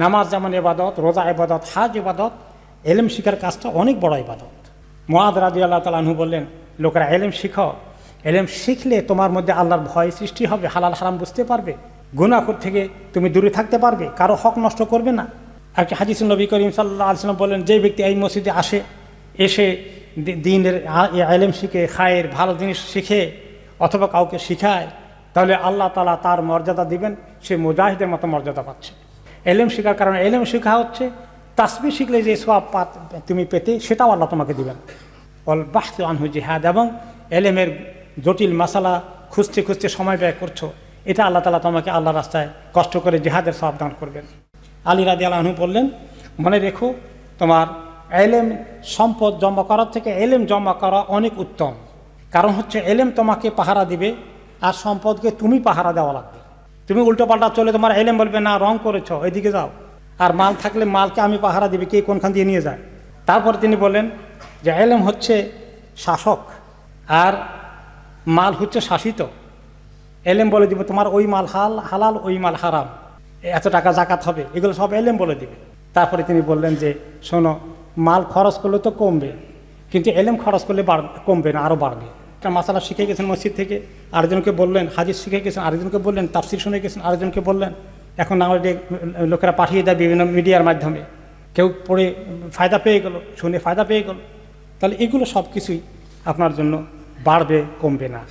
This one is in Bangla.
নামাজ যেমন ইবাদত, রোজা ইবাদত, হাজ ইবাদত, এলেম শিখার কাজটা অনেক বড় ইবাদত। মুআয রাদিয়াল্লাহু তাআলা আনহু বললেন, লোকেরা এলেম শিখো, এলেম শিখলে তোমার মধ্যে আল্লাহর ভয় সৃষ্টি হবে, হালাল হারাম বুঝতে পারবে, গুনাহ থেকে তুমি দূরে থাকতে পারবে, কারো হক নষ্ট করবে না। একটা হাদিসে নবী করিম সাল্লাল্লাহু আলাইহি ওয়াসাল্লাম বলেন, যে ব্যক্তি এই মসজিদে আসে, এসে দ্বীনের এলেম শিখে, খায়ের ভালো জিনিস শিখে অথবা কাউকে শিখায়, তাহলে আল্লাহ তাআলা তার মর্যাদা দিবেন, সে মুজাহিদের মতো মর্যাদা পাচ্ছে। এলেম শেখার কারণে, এলেম শেখা হচ্ছে তাসবিহ শিখলে যে সওয়াব তুমি পেতে, সেটাও আল্লাহ তোমাকে দিবেন। অল বাহসু আনহু জিহাদ, এবং এলেমের জটিল মাসালা খুঁজতে খুঁজতে সময় ব্যয় করছো, এটা আল্লাহ তাআলা তোমাকে আল্লাহর রাস্তায় কষ্ট করে জিহাদের সওয়াব দান করবেন। আলী রাদিয়াল্লাহু আনহু বললেন, মনে রেখো, তোমার এলেম সম্পদ জমা করার থেকে এলেম জমা করা অনেক উত্তম। কারণ হচ্ছে এলেম তোমাকে পাহারা দিবে, আর সম্পদকে তুমি পাহারা দেওয়া লাগবে। তুমি উল্টো পাল্টা চলে তোমার এলেম বলবে, না রং করেছ, এদিকে যাও। আর মাল থাকলে মালকে আমি পাহারা দিবে, কে কোনখান দিয়ে নিয়ে যায়। তারপর তিনি বললেন যে এলেম হচ্ছে শাসক, আর মাল হচ্ছে শাসিত। এলেম বলে দিবে তোমার ওই মাল হালাল, ওই মাল হারাম, এত টাকা জাকাত হবে, এগুলো সব এলেম বলে দিবে। তারপরে তিনি বললেন যে শোনো, মাল খরচ করলে তো কমবে, কিন্তু এলেম খরচ করলে কমবে না, আরও বাড়বে। একটা মাসালা শিখে গেছেন মসজিদ থেকে, আরেকজনকে বললেন, হাদিস শিখে গেছেন, আরেকজনকে বললেন, তাফসির শুনে গেছেন, আরেকজনকে বললেন। এখন আমাদের লোকেরা পাঠিয়ে দেয় বিভিন্ন মিডিয়ার মাধ্যমে, কেউ পড়ে ফায়দা পেয়ে গেল, শুনে ফায়দা পেয়ে গেল। তাহলে এগুলো সব কিছুই আপনার জন্য বাড়বে, কমবে না।